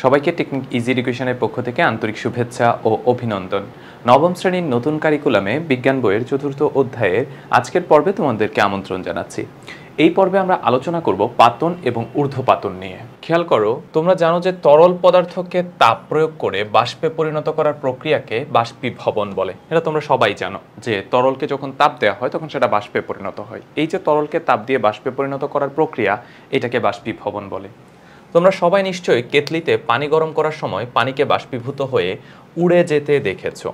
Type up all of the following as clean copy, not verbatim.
সবাইকে technique easy এডুকেশনের পক্ষ থেকে আন্তরিক শুভেচ্ছা ও অভিনন্দন। নবম শ্রেণীর নতুন কারিকুলামে বিজ্ঞান বইয়ের চতুর্থ অধ্যায়ের আজকের পর্বে তোমাদেরকে আমন্ত্রণ জানাচ্ছি। এই পর্বে আমরা আলোচনা করব পাতন এবং ঊর্ধ্বপাতন নিয়ে। খেয়াল করো, তোমরা জানো যে তরল পদার্থকে তাপ প্রয়োগ করে বাষ্পে পরিণত করার প্রক্রিয়াকে বাষ্পীভবন বলে। এটা তোমরা সবাই জানো যে তরলকে যখন তাপ দেওয়া হয় তখন সেটা বাষ্পে পরিণত হয়। এই যে তরলকে তাপ দিয়ে বাষ্পে পরিণত করার প্রক্রিয়া, এটাকে বাষ্পীভবন বলে। তোমরা সবাই নিশ্চয়ই কেতলিতে পানি গরম করার সময় পানিকে বাষ্পীভূত হয়ে উড়ে যেতে দেখেছো।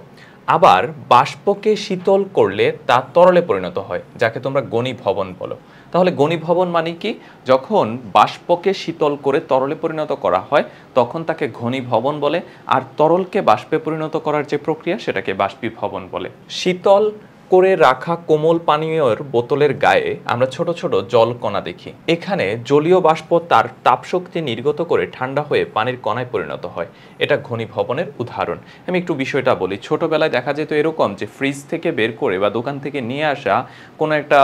আবার বাষ্পকে শীতল করলে তা তরলে পরিণত হয়, যাকে তোমরা ঘনীভবন বলো। তাহলে ঘনীভবন মানে কি? যখন বাষ্পকে শীতল করে তরলে পরিণত করা হয় তখন তাকে ঘনীভবন বলে, আর তরলকে বাষ্পে পরিণত করার যে প্রক্রিয়া সেটাকে বাষ্পীভবন বলে। শীতল করে রাখা কোমল পানীয়র বোতলের গায়ে আমরা ছোট ছোট জলকণা দেখি। এখানে জলীয় বাষ্প তার তাপশক্তি নির্গত করে ঠান্ডা হয়ে পানির কণায় পরিণত হয়। এটা ঘনীভবনের উদাহরণ। আমি একটু বিষয়টা বলি। ছোটবেলায় দেখা যেত এরকম যে ফ্রিজ থেকে বের করে বা দোকান থেকে নিয়ে আসা কোনো একটা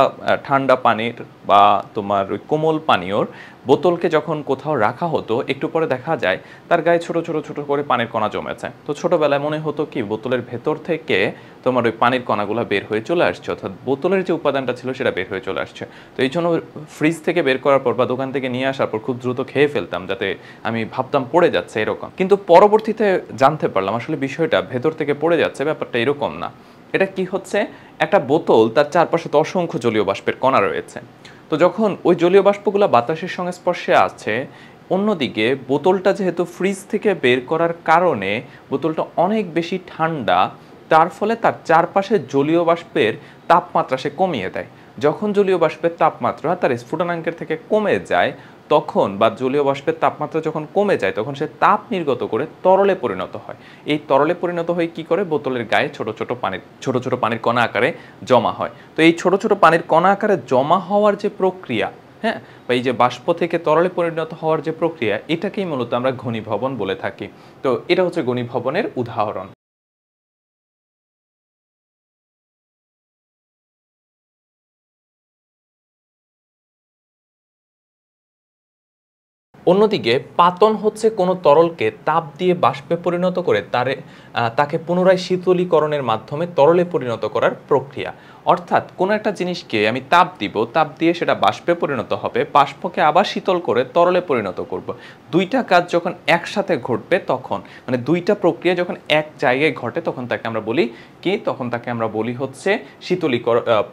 ঠান্ডা পানির বা তোমার ওই কোমল পানীয়র বোতলকে যখন কোথাও রাখা হতো, একটু পরে দেখা যায় তার গায়ে ছোট ছোট ছোট করে পানির কণা জমেছে। তো ছোটবেলায় মনে হতো কি, বোতলের ভেতর থেকে তোমার ওই পানির কণাগুলো বের হয়ে চলে আসছে, অর্থাৎ বোতলের যে উপাদানটা ছিল সেটা বের হয়ে চলে আসছে। তো এই জন্য ফ্রিজ থেকে বের করার পর বা দোকান থেকে নিয়ে আসার পর খুব দ্রুত খেয়ে ফেলতাম, যাতে আমি ভাবতাম পড়ে যাচ্ছে এরকম। কিন্তু পরবর্তীতে জানতে পারলাম আসলে বিষয়টা ভেতর থেকে পড়ে যাচ্ছে, ব্যাপারটা এরকম না। এটা কি হচ্ছে, একটা বোতল, তার চারপাশে তো অসংখ্য জলীয় বাষ্পের কণা রয়েছে। তো যখন ওই জলীয় বাষ্পগুলো বাতাসের সংস্পর্শে আছে, অন্যদিকে বোতলটা যেহেতু ফ্রিজ থেকে বের করার কারণে বোতলটা অনেক বেশি ঠান্ডা, তার ফলে তার চারপাশে জলীয় বাষ্পের তাপমাত্রা সে কমিয়ে দেয়। যখন জলীয় বাষ্পের তাপমাত্রা তার স্ফুটনাঙ্কের থেকে কমে যায় তখন, বা জলীয় বাষ্পের তাপমাত্রা যখন কমে যায় তখন সে তাপ নির্গত করে তরলে পরিণত হয়। এই তরলে পরিণত হয়ে কি করে, বোতলের গায়ে ছোট ছোট পানির কণা আকারে জমা হয়। তো এই ছোট ছোট পানির কণা আকারে জমা হওয়ার যে প্রক্রিয়া, হ্যাঁ, বা এই যে বাষ্প থেকে তরলে পরিণত হওয়ার যে প্রক্রিয়া, এটাকেই মূলত আমরা ঘনীভবন বলে থাকি। তো এটা হচ্ছে ঘনীভবনের উদাহরণ। অন্যদিকে পাতন হচ্ছে কোনো তরলকে তাপ দিয়ে বাষ্পে পরিণত করে তাকে পুনরায় শীতলীকরণের মাধ্যমে তরলে পরিণত করার প্রক্রিয়া। অর্থাৎ কোনো একটা জিনিসকে আমি তাপ দিব, তাপ দিয়ে সেটা বাষ্পে পরিণত হবে, বাষ্পকে আবার শীতল করে তরলে পরিণত করব। দুইটা কাজ যখন একসাথে ঘটবে তখন, মানে দুইটা প্রক্রিয়া যখন এক জায়গায় ঘটে তখন তাকে আমরা বলি কি, তখন তাকে আমরা বলি হচ্ছে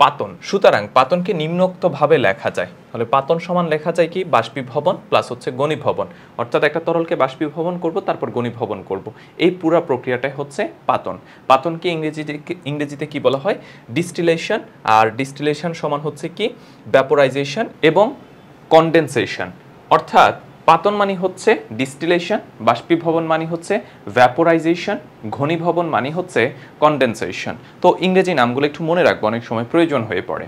পাতন। সুতরাং পাতনকে নিম্নোক্তভাবে লেখা যায়। তাহলে পাতন সমান লেখা যায় কি, বাষ্পীভবন প্লাস হচ্ছে ঘনীভবন। অর্থাৎ একটা তরলকে বাষ্পীভবন করব, তারপর ঘনীভবন করব। এই পুরো প্রক্রিয়াটাই হচ্ছে পাতন। পাতনকে ইংরেজিতে কি বলা হয়, ডিস্টিলেশন। আর ডিস্টিলেশন সমান হচ্ছে কি, ভ্যাপোরাইজেশন এবং কনডেনসেশন। অর্থাৎ পাতন মানে হচ্ছে ডিস্টিলেশন, বাষ্পীভবন মানে হচ্ছে ভ্যাপোরাইজেশন, ঘনীভবন মানে হচ্ছে কনডেনসেশন। তো ইংরেজি নামগুলো একটু মনে রাখবো, অনেক সময় প্রয়োজন হয়ে পড়ে।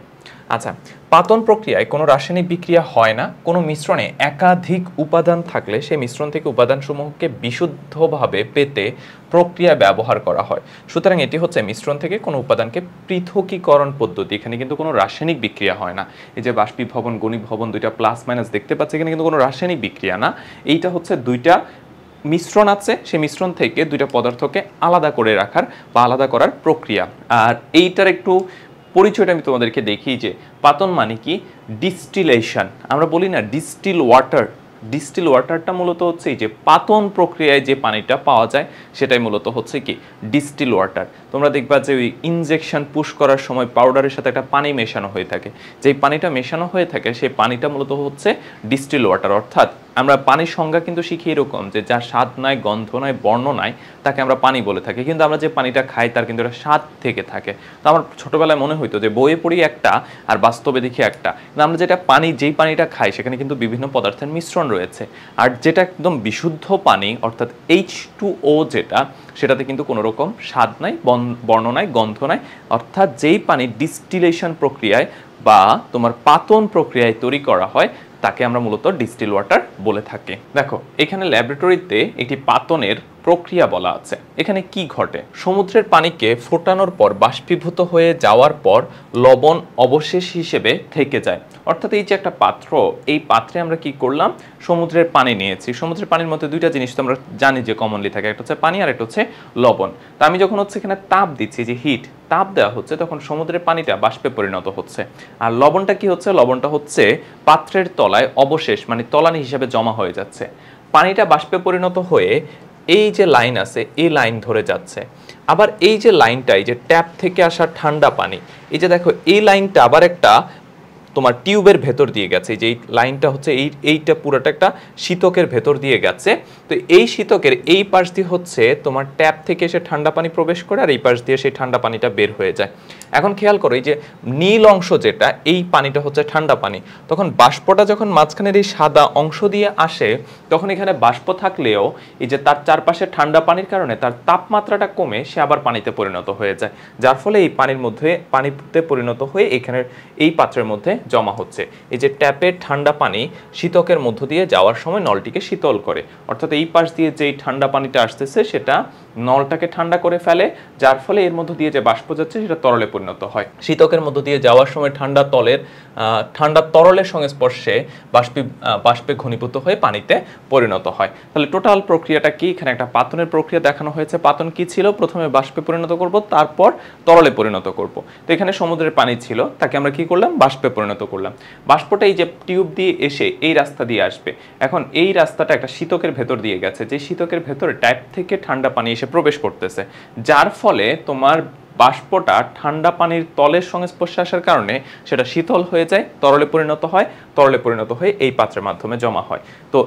আচ্ছা, পাতন প্রক্রিয়ায় কোনো রাসায়নিক বিক্রিয়া হয় না। কোনো মিশ্রণে একাধিক উপাদান থাকলে সেই মিশ্রণ থেকে উপাদানসমূহকে বিশুদ্ধভাবে পেতে প্রক্রিয়া ব্যবহার করা হয়। সুতরাং এটি হচ্ছে মিশ্রণ থেকে কোনো উপাদানকে পৃথকীকরণ পদ্ধতি। এখানে কিন্তু কোনো রাসায়নিক বিক্রিয়া হয় না। এই যে বাষ্পীভবন, ঘনীভবন দুইটা প্লাস মাইনাস দেখতে পাচ্ছি, এখানে কিন্তু কোনো রাসায়নিক বিক্রিয়া না। এইটা হচ্ছে দুইটা মিশ্রণ আছে, সেই মিশ্রণ থেকে দুইটা পদার্থকে আলাদা করে রাখার বা আলাদা করার প্রক্রিয়া। আর এইটার একটু পরিচয়টা আমি তোমাদেরকে দেখি যে পাতন মানে কি, ডিস্টিলেশন। আমরা বলি না ডিস্টিল ওয়াটার, ডিস্টিল ওয়াটারটা মূলত হচ্ছে এই যে পাতন প্রক্রিয়ায় যে পানিটা পাওয়া যায় সেটাই মূলত হচ্ছে কি, ডিস্টিল ওয়াটার। তোমরা দেখবা যে ওই ইনজেকশন পুশ করার সময় পাউডারের সাথে একটা পানি মেশানো হয়ে থাকে, যেই পানিটা মেশানো হয়ে থাকে সেই পানিটা মূলত হচ্ছে ডিস্টিল ওয়াটার। অর্থাৎ আমরা পানির সংজ্ঞা কিন্তু শিখি এরকম যে যার স্বাদ নাই, গন্ধ নাই, বর্ণ নাই, তাকে আমরা পানি বলে থাকি। কিন্তু আমরা যে পানিটা খাই তার কিন্তু একটা স্বাদ থেকে থাকে। তো আমার ছোটবেলায় মনে হইতো যে বইয়ে পড়ি একটা আর বাস্তবে দেখি একটা, কিন্তু আমরা যেটা পানি, যেই পানিটা খাই সেখানে কিন্তু বিভিন্ন পদার্থের মিশ্রণ রয়েছে। আর যেটা একদম বিশুদ্ধ পানি অর্থাৎ H2O যেটা, সেটাতে কিন্তু কোনো রকম স্বাদ নাই, বর্ণ নাই, গন্ধ নাই। অর্থাৎ যেই পানি ডিস্টিলেশন প্রক্রিয়ায় বা তোমার পাতন প্রক্রিয়ায় তৈরি করা হয় তাকে আমরা মূলত ডিস্টিল ওয়াটার বলে থাকি। দেখো, এখানে ল্যাবরেটরিতে একটি পাতনের প্রক্রিয়া বলা আছে। এখানে কি ঘটে? সমুদ্রের পানিকে ফোটানোর পর বাষ্পীভূত হয়ে যাওয়ার পর লবণ অবশেষ হিসেবে থেকে যায়। অর্থাৎ এই যে একটা পাত্র, এই পাত্রে আমরা কি করলাম, সমুদ্রের পানি নিয়েছি। সমুদ্রের পানির মধ্যে দুইটা জিনিস তো আমরা জানি যে কমনলি থাকে, একটা হচ্ছে পানি আর একটা হচ্ছে লবণ। তো আমি যখন হচ্ছে এখানে তাপ দিচ্ছি, যে হিট তাপ দেওয়া হচ্ছে, তখন সমুদ্রের পানিটা বাষ্পে পরিণত হচ্ছে। আর লবণটা কি হচ্ছে? লবণটা হচ্ছে পাত্রের তলায় অবশেষ মানে তলানি হিসেবে জমা হয়ে যাচ্ছে। পানিটা বাষ্পে পরিণত হয়ে এই যে লাইন আছে এই লাইন ধরে যাচ্ছে। আবার এই যে লাইনটা, এই যে ট্যাপ থেকে আসা ঠান্ডা পানি, এই যে দেখো এই লাইনটা আবার একটা তোমার টিউবের ভেতর দিয়ে গেছে। যে এই লাইনটা হচ্ছে এইটা পুরোটা একটা শীতকের ভেতর দিয়ে গেছে। তো এই শীতকের এই পাশ দিয়ে হচ্ছে তোমার ট্যাপ থেকে এসে ঠান্ডা পানি প্রবেশ করে, আর এই পাশ দিয়ে সেই ঠান্ডা পানিটা বের হয়ে যায়। এখন খেয়াল করো, এই যে নীল অংশ যেটা, এই পানিটা হচ্ছে ঠান্ডা পানি। তখন বাষ্পটা যখন মাঝখানের এই সাদা অংশ দিয়ে আসে, তখন এখানে বাষ্প থাকলেও এই যে তার চারপাশে ঠান্ডা পানির কারণে তার তাপমাত্রাটা কমে সে আবার পানিতে পরিণত হয়ে যায়, যার ফলে এই পানিতে পরিণত হয়ে এখানের এই পাত্রের মধ্যে জমা হচ্ছে। এই যে ট্যাপের ঠান্ডা পানি শীতকের মধ্য দিয়ে যাওয়ার সময় নলটিকে শীতল করে, অর্থাৎ এই পাশ দিয়ে যেই ঠান্ডা পানিটা আসতেছে সেটা নলটাকে ঠান্ডা করে ফেলে, যার ফলে এর মধ্য দিয়ে যে বাষ্প যাচ্ছে সেটা তরলে পরিণত হয়। শীতকের মধ্য দিয়ে যাওয়ার সময় ঠান্ডা তরলের সংস্পর্শে বাষ্পে ঘনীভূত হয়ে পানিতে পরিণত হয়। তাহলে টোটাল প্রক্রিয়াটা কি? এখানে একটা পাতনের প্রক্রিয়া দেখানো হয়েছে। পাতন কি ছিল? প্রথমে বাষ্পে পরিণত করব, তারপর তরলে পরিণত করব। তো এখানে সমুদ্রের পানি ছিল, তাকে আমরা কি করলাম? বাষ্পে পরিণত করলাম। বাষ্পটা এই যে টিউব দিয়ে এসে এই রাস্তা দিয়ে আসবে। এখন এই রাস্তাটা একটা শীতকের ভেতর দিয়ে গেছে, যে শীতকের ভেতরে ট্যাপ থেকে ঠান্ডা পানি এসে প্রবেশ করতেছে, যার ফলে তোমার বাষ্পটা ঠান্ডা পানির তলের সংস্পর্শে আসার কারণে সেটা শীতল হয়ে যায়, তরলে পরিণত হয়, তরলে পরিণত হয়ে এই পাত্রের মাধ্যমে জমা হয়। তো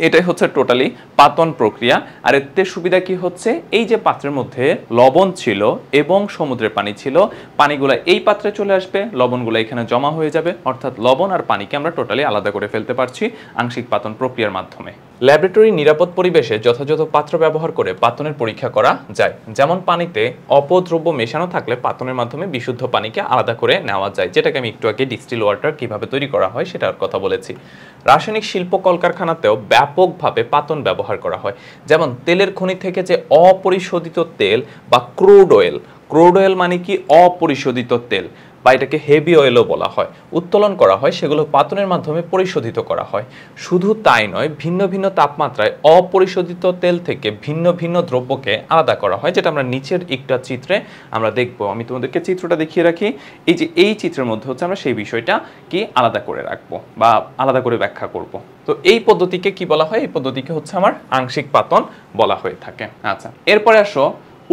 এটাই হচ্ছে টোটালি পাতন প্রক্রিয়া। আর এতে সুবিধা কি হচ্ছে? এই যে পাত্রের মধ্যে লবণ ছিল এবং সমুদ্রের পানি ছিল, পানিগুলো এই পাত্রে চলে আসবে, লবণগুলো এখানে জমা হয়ে যাবে, অর্থাৎ লবণ আর পানিকে আমরা টোটালি আলাদা করে ফেলতে পারছি আংশিক পাতন প্রক্রিয়ার মাধ্যমে। ল্যাবরেটরি নিরাপদ পরিবেশে যথাযথ পাত্র ব্যবহার করে পাতনের পরীক্ষা করা যায়। যেমন পানিতে অপদ্রব্য মেশানো থাকলে পাতনের মাধ্যমে বিশুদ্ধ পানিকে আলাদা করে নেওয়া যায়, যেটাকে আমি একটু আগে ডিস্টিল ওয়াটার কিভাবে তৈরি করা হয় সেটার কথা বলেছি। রাসায়নিক শিল্প কলকারখানাতেও ব্যাপকভাবে পাতন ব্যবহার করা হয়। যেমন তেলের খনি থেকে যে অপরিশোধিত তেল বা ক্রুড অয়েল মানে কি? অপরিশোধিত তেল, বা এটাকে হেভি অয়েলও বলা হয়, উত্তোলন করা হয়, সেগুলো পাতনের মাধ্যমে পরিশোধিত করা হয়। শুধু তাই নয়, ভিন্ন ভিন্ন তাপমাত্রায় অপরিশোধিত তেল থেকে ভিন্ন ভিন্ন দ্রব্যকে আলাদা করা হয়, যেটা আমরা নিচের একটা চিত্রে আমরা দেখব। আমি তোমাদেরকে চিত্রটা দেখিয়ে রাখি। এই যে এই চিত্রের মধ্যে হচ্ছে আমরা সেই বিষয়টা কি আলাদা করে রাখবো বা আলাদা করে ব্যাখ্যা করব। তো এই পদ্ধতিকে কি বলা হয়? এই পদ্ধতিকে হচ্ছে আমার আংশিক পাতন বলা হয়ে থাকে। আচ্ছা, এরপরে আসো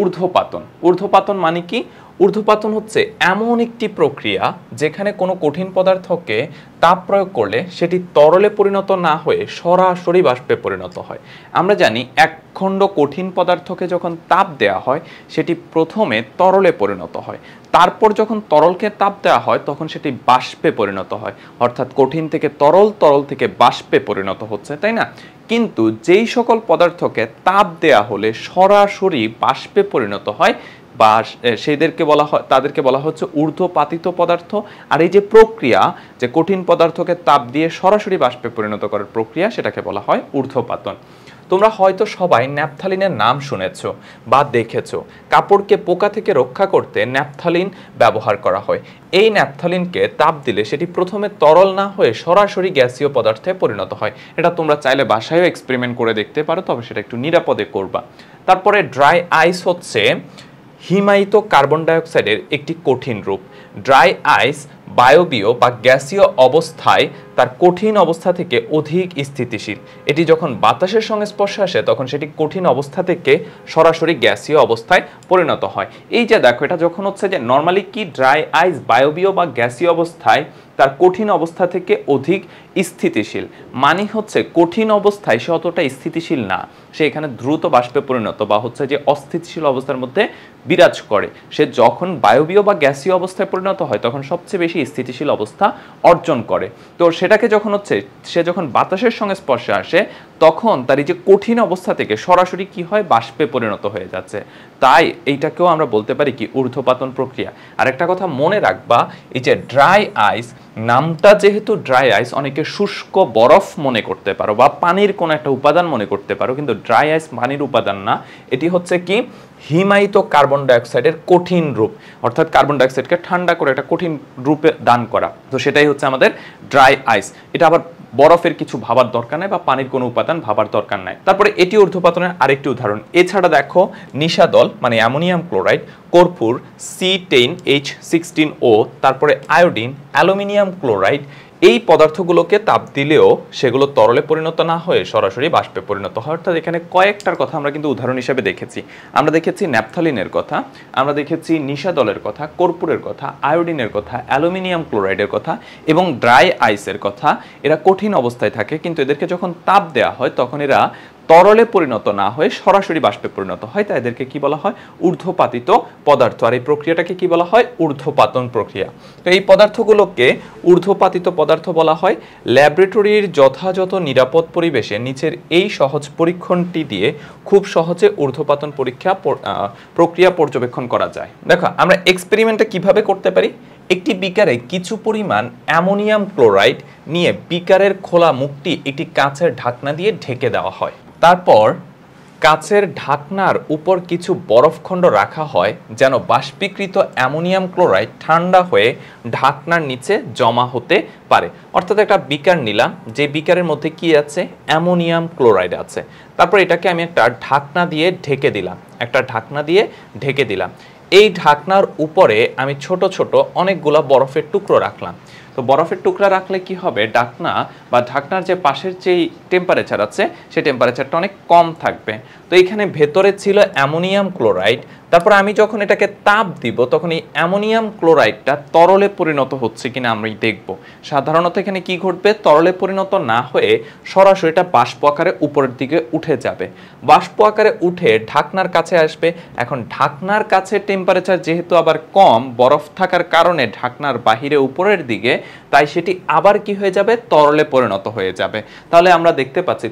ঊর্ধ্বপাতন। ঊর্ধ্বপাতন মানে কি? ঊর্ধ্বপাতন হচ্ছে এমন একটি প্রক্রিয়া যেখানে কোনো কঠিন পদার্থকে তাপ প্রয়োগ করলে সেটি তরলে পরিণত না হয়ে সরাসরি বাষ্পে পরিণত হয়। আমরা জানি একখণ্ড কঠিন পদার্থকে যখন তাপ দেওয়া হয় সেটি প্রথমে তরলে পরিণত হয়, তারপর যখন তরলকে তাপ দেওয়া হয় তখন সেটি বাষ্পে পরিণত হয়, অর্থাৎ কঠিন থেকে তরল, তরল থেকে বাষ্পে পরিণত হচ্ছে, তাই না? কিন্তু যেই সকল পদার্থকে তাপ দেওয়া হলে সরাসরি বাষ্পে পরিণত হয় বা তাদেরকে বলা হচ্ছে ঊর্ধ্বপাতিত পদার্থ। আর এই যে প্রক্রিয়া, যে কঠিন পদার্থকে তাপ দিয়ে সরাসরি বাষ্পে পরিণত করার প্রক্রিয়া, সেটাকে বলা হয় ঊর্ধ্বপাতন। তোমরা হয়তো সবাই ন্যাপথালিনের নাম শুনেছো বা দেখেছো। কাপড়কে পোকা থেকে রক্ষা করতে ন্যাপথালিন ব্যবহার করা হয়। এই ন্যাপথালিনকে তাপ দিলে সেটি প্রথমে তরল না হয়ে সরাসরি গ্যাসীয় পদার্থে পরিণত হয়। এটা তোমরা চাইলে বাসায়ও এক্সপেরিমেন্ট করে দেখতে পারো, তবে সেটা একটু নিরাপদে করবা। তারপরে ড্রাই আইস হচ্ছে হিমায়িত কার্বন ডাইঅক্সাইডের একটি কঠিন রূপ। ড্রাই আইস বায়বীয় বা গ্যাসীয় অবস্থায় তার কঠিন অবস্থা থেকে অধিক স্থিতিশীল। এটি যখন বাতাসের সংস্পর্শে আসে তখন সেটি কঠিন অবস্থা থেকে সরাসরি গ্যাসীয় অবস্থায় পরিণত হয়। এই যে দেখো, এটা যখন হচ্ছে যে নর্মালি কি ড্রাই আইস বায়বীয় বা গ্যাসীয় অবস্থায় তার কঠিন অবস্থা থেকে অধিক স্থিতিশীল, মানে হচ্ছে কঠিন অবস্থায় সে অতটা স্থিতিশীল না, সে এখানে দ্রুত বাষ্পে পরিণত বা হচ্ছে যে অস্থিতিশীল অবস্থার মধ্যে বিরাজ করে। সে যখন বায়বীয় বা গ্যাসীয় অবস্থায় পরিণত হয় তখন সবচেয়ে বেশি স্থিতিশীল অবস্থা অর্জন করে। তো সেটাকে যখন হচ্ছে সে যখন বাতাসের সংস্পর্শে আসে তখন তার এই যে কঠিন অবস্থা থেকে সরাসরি কি হয়, বাষ্পে পরিণত হয়ে যাচ্ছে। তাই এইটাকেও আমরা বলতে পারি কি ঊর্ধ্বপাতন প্রক্রিয়া। আর একটা কথা মনে রাখবা, এই যে ড্রাই আইস, নামটা যেহেতু ড্রাই আইস, অনেকে শুষ্ক বরফ মনে করতে পারো বা পানির কোনো একটা উপাদান মনে করতে পারো, কিন্তু ড্রাই আইস পানির উপাদান না, এটি হচ্ছে কি হিমায়িত কার্বন ডাইঅক্সাইডের কঠিন রূপ, অর্থাৎ কার্বন ডাইঅক্সাইডকে ঠান্ডা করে একটা কঠিন রূপে দান করা। তো সেটাই হচ্ছে আমাদের ড্রাই আইস। এটা আবার বরফের কিছু ভাবার দরকার নাই বা পানির কোনো উপাদান ভাবার দরকার নাই। তারপরে এটি ঊর্ধ্বপাতনের আরেকটি উদাহরণ। এছাড়া দেখো নিশাদল মানে অ্যামোনিয়াম ক্লোরাইড, কর্পূর C10H16O, তারপরে আয়োডিন, অ্যালুমিনিয়াম ক্লোরাইড, এই পদার্থগুলোকে তাপ দিলেও সেগুলো তরলে পরিণত না হয়ে সরাসরি বাষ্পে পরিণত হয়। অর্থাৎ এখানে কয়েকটার কথা আমরা কিন্তু উদাহরণ হিসেবে দেখেছি। আমরা দেখেছি ন্যাপথালিনের কথা, আমরা দেখেছি নিশাদলের কথা, কর্পূরের কথা, আয়োডিনের কথা, অ্যালুমিনিয়াম ক্লোরাইডের কথা এবং ড্রাই আইসের কথা। এরা কঠিন অবস্থায় থাকে, কিন্তু এদেরকে যখন তাপ দেওয়া হয় তখন এরা তরলে পরিণত না হয়ে সরাসরি বাষ্পে পরিণত হয়। তাই এদেরকে কি বলা হয়, ঊর্ধ্বপাতিত পদার্থ। আর এই প্রক্রিয়াটাকে কি বলা হয়, ঊর্ধ্বপাতন প্রক্রিয়া। তো এই পদার্থগুলোকে ঊর্ধ্বপাতিত পদার্থ বলা হয়। ল্যাবরেটরির যথাযথ নিরাপদ পরিবেশে নিচের এই সহজ পরীক্ষণটি দিয়ে খুব সহজে ঊর্ধ্বপাতন প্রক্রিয়া পর্যবেক্ষণ করা যায়। দেখো আমরা এক্সপেরিমেন্টটা কিভাবে করতে পারি। একটি বিকারে কিছু পরিমাণ অ্যামোনিয়াম ক্লোরাইড নিয়ে বিকারের খোলা মুখটি একটি কাঁচের ঢাকনা দিয়ে ঢেকে দেওয়া হয়। তারপর কাচের ঢাকনার উপর কিছু বরফখণ্ড রাখা হয় যেন বাষ্পীকৃত অ্যামোনিয়াম ক্লোরাইড ঠান্ডা হয়ে ঢাকনার নিচে জমা হতে পারে। অর্থাৎ একটা বিকার নিলাম, যে বিকারের মধ্যে কি আছে, অ্যামোনিয়াম ক্লোরাইড আছে। তারপর এটাকে আমি একটা ঢাকনা দিয়ে ঢেকে দিলাম। এই ঢাকনার উপরে আমি ছোট ছোট অনেকগুলা বরফের টুকরো রাখলাম। তো বরফের টুকরা রাখলে কি হবে, ঢাকনা বা ঢাকনার যে পাশের যেই টেম্পারেচার আছে সেই টেম্পারেচারটা অনেক কম থাকবে। তো এখানে ভেতরে ছিল অ্যামোনিয়াম ক্লোরাইড। তারপর আমি যখন এটাকে তাপ দিব তখন এই অ্যামোনিয়াম ক্লোরাইডটা তরলে পরিণত হচ্ছে কিনা আমি দেখব। সাধারণত এখানে কি ঘটবে, তরলে পরিণত না হয়ে সরাসরি এটা বাষ্প আকারে উপরের দিকে উঠে যাবে। বাষ্প আকারে উঠে ঢাকনার কাছে আসবে। এখন ঢাকনার কাছে টেম্পারেচার যেহেতু আবার কম, বরফ থাকার কারণে ঢাকনার বাহিরে উপরের দিকে, তাই সেটি আবার কি হয়ে যাবে, তরলে পরিণত হয়ে যাবে। তাহলে আমরা দেখতে পাচ্ছি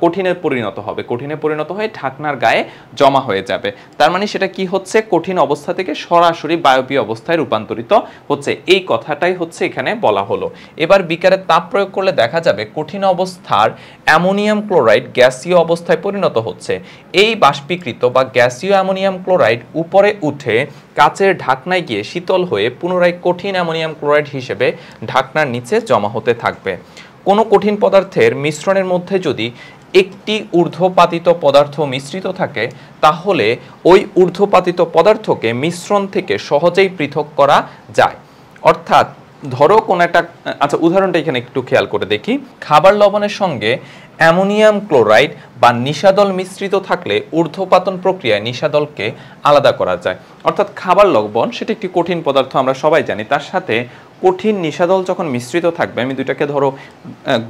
কঠিনে পরিণত হবে, কঠিনে পরিণত হয়ে ঢাকনার গায়ে জমা হয়ে যাবে। তার মানে সেটা কি হচ্ছে, কঠিন অবস্থা থেকে সরাসরি বায়বীয় অবস্থায় রূপান্তরিত হচ্ছে। এই কথাটাই হচ্ছে এখানে বলা হলো। এবার বিকারে তাপ প্রয়োগ করলে দেখা যাবে কঠিন অবস্থার অ্যামোনিয়াম ক্লোরাইড গ্যাসীয় অবস্থায় পরিণত হচ্ছে। এই বাষ্পীকৃত বা গ্যাসীয় অ্যামোনিয়াম ক্লোরাইড উপরে উঠে কাচের ঢাকনায় গিয়ে শীতল হয়ে পুনরায় কঠিন অ্যামোনিয়াম ক্লোরাইড হিসেবে ঢাকনার নিচে জমা হতে থাকবে। কোনো কঠিন পদার্থের মিশ্রণের মধ্যে যদি একটি ঊর্ধ্বপাতিত পদার্থ মিশ্রিত থাকে তাহলে ওই ঊর্ধ্বপাতিত পদার্থকে মিশ্রণ থেকে সহজেই পৃথক করা যায়। অর্থাৎ ধরো কোন একটা, আচ্ছা উদাহরণটা এখানে একটু খেয়াল করে দেখি। খাবার লবণের সঙ্গে অ্যামোনিয়াম ক্লোরাইড বা নিশাদল মিশ্রিত থাকলে ঊর্ধ্বপাতন প্রক্রিয়ায় নিশাদলকে আলাদা করা যায়। অর্থাৎ খাবার লবণ সেটা একটি কঠিন পদার্থ, আমরা সবাই জানি, তার সাথে কঠিন নিশাদল যখন মিশ্রিত থাকবে, আমি দুইটাকে ধরো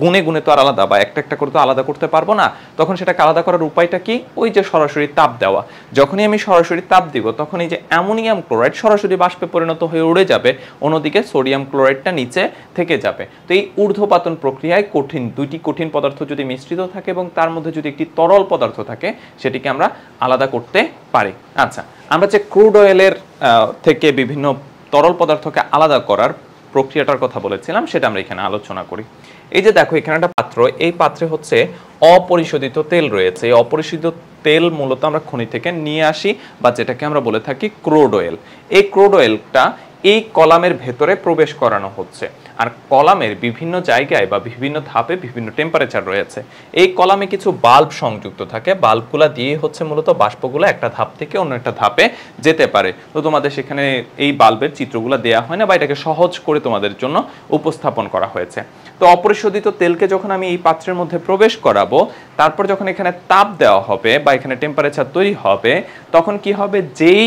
গুনে গুনে তো আর আলাদা বা একটা একটা করে তো আলাদা করতে পারবো না, তখন সেটাকে আলাদা করার উপায়টা কি, ওই যে সরাসরি তাপ দেওয়া। যখনই আমি সরাসরি তাপ দিব তখন এই যে অ্যামোনিয়াম ক্লোরাইড সরাসরি বাষ্পে পরিণত হয়ে উড়ে যাবে, অন্যদিকে সোডিয়াম ক্লোরাইডটা নিচে থেকে যাবে। তো এই ঊর্ধ্বপাতন প্রক্রিয়ায় দুইটি কঠিন পদার্থ যদি মিশ্রিত থাকে এবং তার মধ্যে যদি একটি তরল পদার্থ থাকে সেটিকে আমরা আলাদা করতে পারি। আচ্ছা, আমরা যে ক্রুড অয়েলের থেকে বিভিন্ন তরল পদার্থকে আলাদা করার প্রক্রিয়াটার কথা বলেছিলাম সেটা আমরা এখানে আলোচনা করি। এই যে দেখো এখানে একটা পাত্র, এই পাত্রে হচ্ছে অপরিশোধিত তেল রয়েছে। এই অপরিশোধিত তেল মূলত আমরা খনি থেকে নিয়ে আসি বা যেটাকে আমরা বলে থাকি ক্রুড অয়েল। এই ক্রুড অয়েলটা এই কলামের ভেতরে প্রবেশ করানো হচ্ছে। আর কলামের বিভিন্ন জায়গায় বা বিভিন্ন ধাপে বিভিন্ন টেম্পারেচার রয়েছে। এই কলামে কিছু বাল্ব সংযুক্ত থাকে, বাল্বগুলা দিয়ে হচ্ছে মূলত বাষ্পগুলো একটা ধাপ থেকে অন্য একটা ধাপে যেতে পারে। তো তোমাদের সেখানে এই বাল্বের চিত্রগুলো দেয়া হয় না বা এটাকে সহজ করে তোমাদের জন্য উপস্থাপন করা হয়েছে। তো অপরিশোধিত তেলকে যখন আমি এই পাত্রের মধ্যে প্রবেশ করাবো, তারপর যখন এখানে তাপ দেওয়া হবে বা এখানে টেম্পারেচার তৈরি হবে, তখন কি হবে, যেই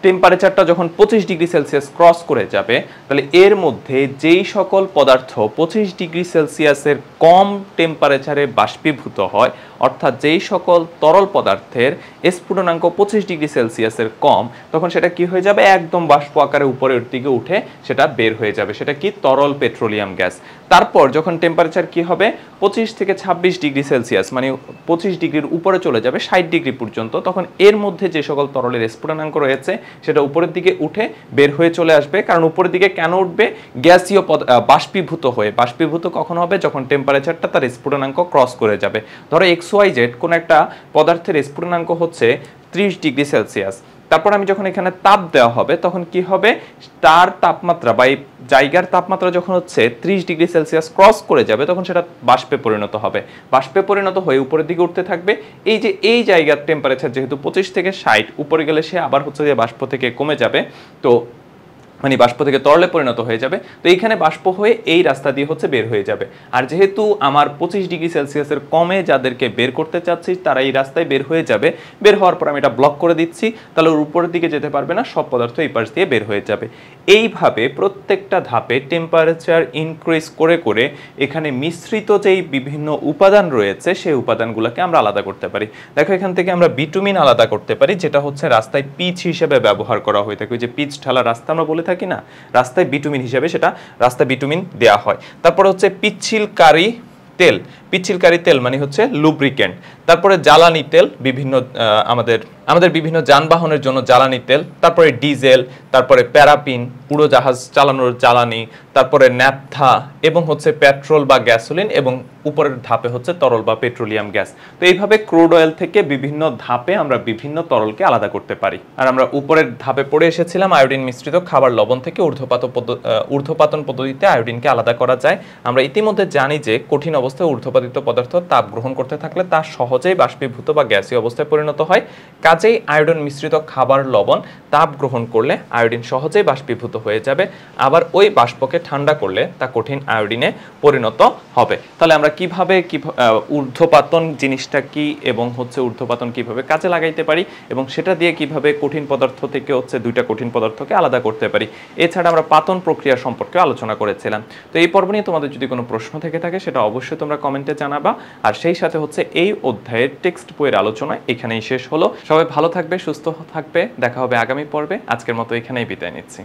টেম্পারেচারটা যখন 25 ডিগ্রি সেলসিয়াস ক্রস করে যাবে, তাহলে এর মধ্যে যেই সকল পদার্থ 25 ডিগ্রি সেলসিয়াসের কম টেম্পারেচারে বাষ্পীভূত হয় অর্থাৎ যেই সকল তরল পদার্থের স্ফুটনাঙ্ক 25 ডিগ্রি সেলসিয়াসের কম, তখন সেটা কি হয়ে যাবে, একদম বাষ্প আকারে উপরের দিকে উঠে সেটা বের হয়ে যাবে, সেটা কি তরল পেট্রোলিয়াম গ্যাস। তারপর যখন টেম্পারেচার কি হবে 25 থেকে 26 ডিগ্রি সেলসিয়াস, মানে 25 ডিগ্রির উপরে চলে যাবে 60 ডিগ্রি পর্যন্ত, তখন এর মধ্যে যে সকল তরলের স্ফুটনাঙ্ক রয়েছে সেটা উপরের দিকে উঠে বের হয়ে চলে আসবে। কারণ উপরের দিকে কেন উঠবে, গ্যাসীয় বাষ্পীভূত হয়ে। বাষ্পীভূত কখন হবে, যখন টেম্পারেচারটা তার স্ফুটনাঙ্ক ক্রস করে যাবে। ধরো XYZ কোন একটা পদার্থের স্ফুটনাঙ্ক হচ্ছে 30 ডিগ্রি সেলসিয়াস, তারপর আমি যখন এখানে তাপ দেওয়া হবে তখন কি হবে, তার তাপমাত্রা বা এই জায়গার তাপমাত্রা যখন হচ্ছে 30 ডিগ্রি সেলসিয়াস ক্রস করে যাবে তখন সেটা বাষ্পে পরিণত হবে। বাষ্পে পরিণত হয়ে উপরের দিকে উঠতে থাকবে। এই যে এই জায়গার টেম্পারেচার যেহেতু 25 থেকে 60, উপরে গেলে সে আবার হচ্ছে যে বাষ্প থেকে কমে যাবে, তো মানে বাষ্প থেকে তরলে পরিণত হয়ে যাবে। তো এইখানে বাষ্প হয়ে এই রাস্তা দিয়ে হচ্ছে বের হয়ে যাবে। আর যেহেতু আমার 25 ডিগ্রি সেলসিয়াসের কমে যাদেরকে বের করতে চাচ্ছি তারা এই রাস্তায় বের হয়ে যাবে। বের হওয়ার পর আমি এটা ব্লক করে দিচ্ছি, তাহলে ওর উপরের দিকে যেতে পারবে না, সব পদার্থ এই পাশ দিয়ে বের হয়ে যাবে। এইভাবে প্রত্যেকটা ধাপে টেম্পারেচার ইনক্রিজ করে করে এখানে মিশ্রিত যেই বিভিন্ন উপাদান রয়েছে সেই উপাদানগুলোকে আমরা আলাদা করতে পারি। দেখো এখান থেকে আমরা বিটুমিন আলাদা করতে পারি, যেটা হচ্ছে রাস্তায় পিচ হিসেবে ব্যবহার করা হয়ে থাকে। ওই যে পিচ ঢালা রাস্তা আমরা বলে থাকি না, রাস্তায় বিটুমিন হিসেবে সেটা রাস্তায় বিটুমিন দেয়া হয়। তারপর হচ্ছে পিচ্ছিলকারী তেল, পিচ্ছিলকারী তেল মানে হচ্ছে লুব্রিকেন্ট। তারপরে জ্বালানি তেল, বিভিন্ন আমাদের বিভিন্ন যানবাহনের জন্য জ্বালানি তেল। তারপরে ডিজেল, তারপরে প্যারাফিন, উড়োজাহাজ চালানোর জ্বালানি, তারপরে ন্যাপথা এবং হচ্ছে পেট্রোল বা গ্যাসোলিন, এবং উপরের ধাপে হচ্ছে তরল বা পেট্রোলিয়াম গ্যাস। তো এইভাবে ক্রুড অয়েল থেকে বিভিন্ন ধাপে আমরা বিভিন্ন তরলকে আলাদা করতে পারি। আর আমরা উপরের ধাপে পড়ে এসেছিলাম আয়োডিন মিশ্রিত খাবার লবণ থেকে ঊর্ধ্বপাতন পদ্ধতিতে আয়োডিনকে আলাদা করা যায়। আমরা ইতিমধ্যে জানি যে কঠিন অবস্থায় ঊর্ধ্বপাতিত পদার্থ তাপ গ্রহণ করতে থাকলে তা সহজেই বাষ্পীভূত বা গ্যাসীয় অবস্থায় পরিণত হয়। কাজেই আয়োডিন মিশ্রিত খাবার লবণ তাপ গ্রহণ করলে আয়োডিন সহজেই বাষ্পীভূত হয়ে যাবে। আবার ওই বাষ্পকে ঠান্ডা করলে তা কঠিন আয়োডিনে পরিণত হবে। তাহলে আমরা কিভাবে ঊর্ধ্বপাতন জিনিসটা কি এবং হচ্ছে ঊর্ধ্বপাতন কিভাবে কাজে লাগাইতে পারি এবং সেটা দিয়ে কিভাবে কঠিন পদার্থ থেকে হচ্ছে দুইটা কঠিন পদার্থকে আলাদা করতে পারি। এছাড়া আমরা পাতন প্রক্রিয়া সম্পর্কে আলোচনা করেছিলাম। তো এই পর্ব নিয়ে তোমাদের যদি কোনো প্রশ্ন থেকে থাকে সেটা অবশ্যই তোমরা কমেন্টে জানাবা। আর সেই সাথে হচ্ছে এই অধ্যায়ের টেক্সট বইয়ের আলোচনা এখানেই শেষ হলো। সবাই ভালো থাকবে, সুস্থ থাকবে, দেখা হবে আগামী পর্বে। আজকের মতো এখানেই বিদায় নিচ্ছি।